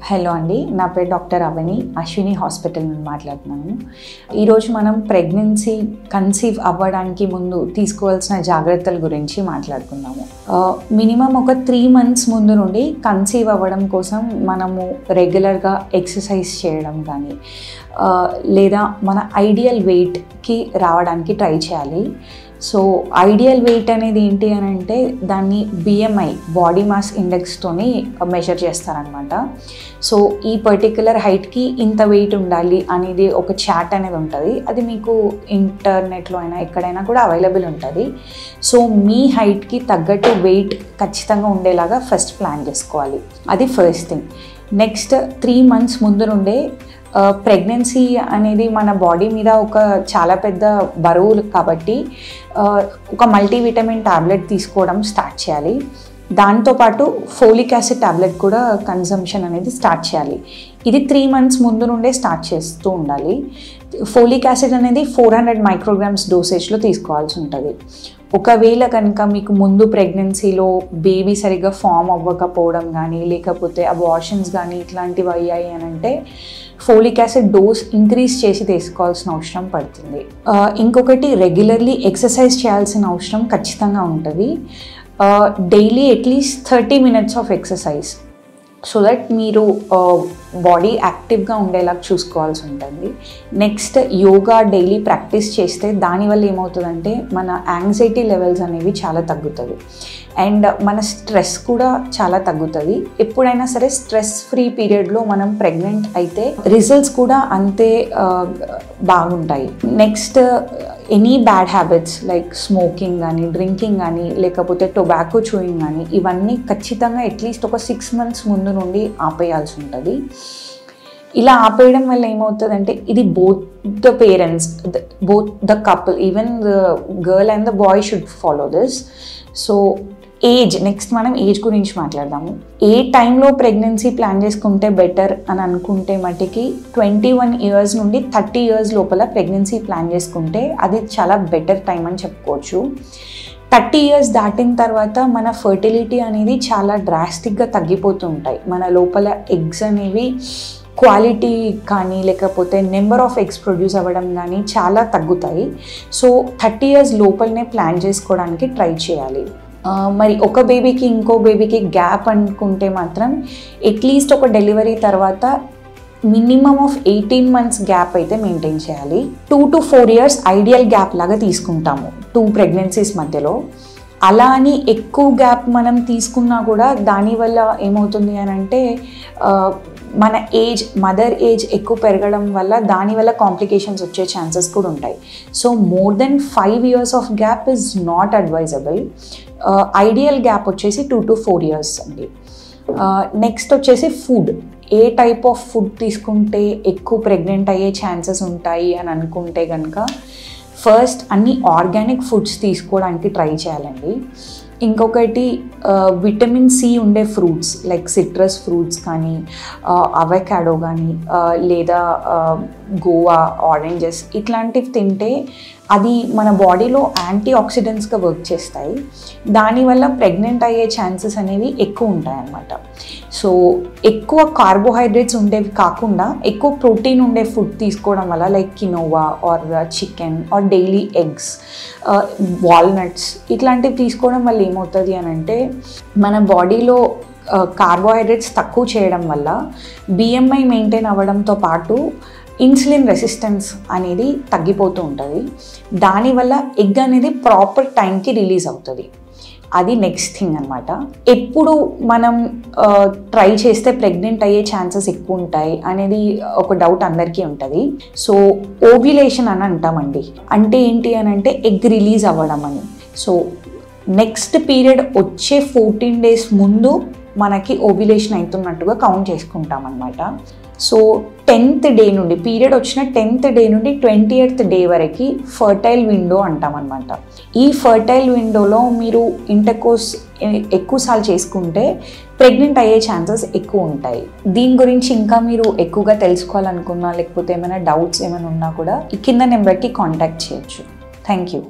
Hello అండి, నా పేరు డాక్టర్ అవని, అశ్విని హాస్పిటల్ నుండి మాట్లాడుతున్నాను. ఈరోజు మనం ప్రెగ్నెన్సీ కన్సీవ్ అవ్వడానికి ముందు తీసుకోవాల్సిన జాగ్రత్తల గురించి మాట్లాడుకుందాము. మినిమం ఒక 3 months ముందు నుండి కన్సీవ్ అవ్వడం కోసం మనము రెగ్యులర్గా ఎక్సర్సైజ్ చేయడం కానీ లేదా మన ఐడియల్ వెయిట్కి రావడానికి ట్రై చేయాలి. సో ఐడియల్ వెయిట్ అనేది ఏంటి అని అంటే దాన్ని BMI బాడీ మాస్ ఇండెక్స్తోని మెజర్ చేస్తారనమాట. సో ఈ పర్టిక్యులర్ హైట్కి ఇంత వెయిట్ ఉండాలి అనేది ఒక చార్ట్ అనేది ఉంటుంది. అది మీకు ఇంటర్నెట్లో అయినా ఎక్కడైనా కూడా అవైలబుల్ ఉంటుంది. సో మీ హైట్కి తగ్గట్టు వెయిట్ ఖచ్చితంగా ఉండేలాగా ఫస్ట్ ప్లాన్ చేసుకోవాలి. అది ఫస్ట్ థింగ్. నెక్స్ట్ 3 months ముందు నుండే ప్రెగ్నెన్సీ అనేది మన బాడీ మీద ఒక చాలా పెద్ద బరువు కాబట్టి ఒక మల్టీవిటమిన్ ట్యాబ్లెట్ తీసుకోవడం స్టార్ట్ చేయాలి. దాంతోపాటు ఫోలిక్ యాసిడ్ ట్యాబ్లెట్ కూడా కన్సంప్షన్ అనేది స్టార్ట్ చేయాలి. ఇది 3 months ముందు నుండే స్టార్ట్ చేస్తూ ఉండాలి. ఫోలిక్ యాసిడ్ అనేది 400 micrograms డోసేజ్లో తీసుకోవాల్సి ఉంటుంది. ఒకవేళ కనుక మీకు ముందు ప్రెగ్నెన్సీలో బేబీ సరిగ్గా ఫామ్ అవ్వకపోవడం కానీ లేకపోతే అబార్షన్స్ కానీ ఇట్లాంటివి అయ్యాయి అని అంటే ఫోలిక్ యాసిడ్ డోస్ ఇంక్రీజ్ చేసి తీసుకోవాల్సిన అవసరం పడుతుంది. ఇంకొకటి రెగ్యులర్లీ ఎక్సర్సైజ్ చేయాల్సిన అవసరం ఖచ్చితంగా ఉంటుంది. Daily at least 30 minutes of exercise so that మీరు బాడీ యాక్టివ్గా ఉండేలా చూసుకోవాల్సి ఉంటుంది. నెక్స్ట్ యోగా డైలీ ప్రాక్టీస్ చేస్తే దానివల్ల ఏమవుతుందంటే మన యాంగ్జైటీ లెవెల్స్ అనేవి చాలా తగ్గుతుంది అండ్ మన స్ట్రెస్ కూడా చాలా తగ్గుతుంది. ఎప్పుడైనా సరే స్ట్రెస్ ఫ్రీ పీరియడ్లో మనం ప్రెగ్నెంట్ అయితే రిజల్ట్స్ కూడా అంతే బాగుంటాయి. Next any bad habits like smoking కానీ డ్రింకింగ్ కానీ లేకపోతే టొబాకో చూయింగ్ కానీ ఇవన్నీ ఖచ్చితంగా అట్లీస్ట్ ఒక 6 months ముందు నుండి ఆపేయాల్సి ఉంటుంది. ఇలా ఆపేయడం వల్ల ఏమవుతుందంటే ఇది both the parents, both the couple, even the girl and the boy should follow this. So age, next మనం ఏజ్ గురించి మాట్లాడదాము. ఏ టైంలో ప్రెగ్నెన్సీ ప్లాన్ చేసుకుంటే బెటర్ అని అనుకుంటే మటుకి 21 years నుండి 30 years లోపల ప్రెగ్నెన్సీ ప్లాన్ చేసుకుంటే అది చాలా బెటర్ టైం అని చెప్పుకోవచ్చు. 30 years దాటిన తర్వాత మన ఫర్టిలిటీ అనేది చాలా డ్రాస్టిక్గా తగ్గిపోతూ ఉంటాయి. మన లోపల ఎగ్స్ అనేవి క్వాలిటీ కానీ లేకపోతే నెంబర్ ఆఫ్ ఎగ్స్ ప్రొడ్యూస్ అవ్వడం కానీ చాలా తగ్గుతాయి. సో 30 years లోపలనే ప్లాన్ చేసుకోవడానికి ట్రై చేయాలి. మరి ఒక బేబీకి ఇంకో బేబీకి గ్యాప్ అనుకుంటే మాత్రం అట్లీస్ట్ ఒక డెలివరీ తర్వాత మినిమమ్ ఆఫ్ 18 months గ్యాప్ అయితే మెయింటైన్ చేయాలి. 2 to 4 years ఐడియల్ గ్యాప్ లాగా తీసుకుంటాము 2 pregnancies మధ్యలో. అలా అని ఎక్కువ గ్యాప్ మనం తీసుకున్నా కూడా దానివల్ల ఏమవుతుంది అని అంటే మన ఏజ్, మదర్ ఏజ్ ఎక్కువ పెరగడం వల్ల దానివల్ల కాంప్లికేషన్స్ వచ్చే ఛాన్సెస్ కూడా ఉంటాయి. So more than 5 years of gap is not advisable. Ideal gap వచ్చేసి 2 to 4 years అండి. నెక్స్ట్ వచ్చేసి food, A type of food తీసుకుంటే ఎక్కువ ప్రెగ్నెంట్ అయ్యే ఛాన్సెస్ ఉంటాయి అని అనుకుంటే కనుక ఫస్ట్ అన్ని ఆర్గానిక్ ఫుడ్స్ తీసుకోవడానికి ట్రై చేయాలండి. ఇంకొకటి విటమిన్ C ఉండే ఫ్రూట్స్ లైక్ సిట్రస్ ఫ్రూట్స్ కానీ అవకాడో కానీ లేదా గోవా, ఆరెంజెస్ ఇట్లాంటివి తింటే అది మన బాడీలో యాంటీ ఆక్సిడెంట్స్గా వర్క్ చేస్తాయి. దానివల్ల ప్రెగ్నెంట్ అయ్యే ఛాన్సెస్ అనేవి ఎక్కువ ఉంటాయి అన్నమాట. సో ఎక్కువ కార్బోహైడ్రేట్స్ ఉండేవి కాకుండా ఎక్కువ ప్రోటీన్ ఉండే ఫుడ్ తీసుకోవడం వల్ల like quinoa or chicken or daily eggs, walnuts ఇట్లాంటివి తీసుకోవడం వల్ల ఏమవుతుంది అని అంటే మన బాడీలో కార్బోహైడ్రేట్స్ తక్కువ చేయడం వల్ల BMI మెయింటైన్ అవ్వడంతో పాటు ఇన్సులిన్ రెసిస్టెన్స్ అనేది తగ్గిపోతూ ఉంటుంది. దానివల్ల ఎగ్ అనేది ప్రాపర్ టైంకి రిలీజ్ అవుతుంది. అది నెక్స్ట్ థింగ్ అనమాట. ఎప్పుడు మనం ట్రై చేస్తే ప్రెగ్నెంట్ అయ్యే ఛాన్సెస్ ఎక్కువ ఉంటాయి అనేది ఒక డౌట్ అందరికీ ఉంటుంది. సో ఓవ్యులేషన్ అని అంటామండి. అంటే ఏంటి అని అంటే ఎగ్ రిలీజ్ అవ్వడం అని. సో నెక్స్ట్ పీరియడ్ వచ్చే 14 days ముందు మనకి ఓవ్యులేషన్ అవుతున్నట్టుగా కౌంట్ చేసుకుంటాం అన్నమాట. సో 10th day నుండి పీరియడ్ వచ్చిన 10th day నుండి 20th day వరకు ఫర్టైల్ విండో అంటాం అనమాట. ఈ ఫర్టైల్ విండోలో మీరు ఇంటర్కోర్స్ ఎక్కువసార్లు చేసుకుంటే ప్రెగ్నెంట్ అయ్యే ఛాన్సెస్ ఎక్కువ ఉంటాయి. దీని గురించి ఇంకా మీరు ఎక్కువగా తెలుసుకోవాలనుకున్నా లేకపోతే ఏమైనా డౌట్స్ ఏమైనా ఉన్నా కూడా ఈ కింద నెంబర్కి కాంటాక్ట్ చేయొచ్చు. Thank you.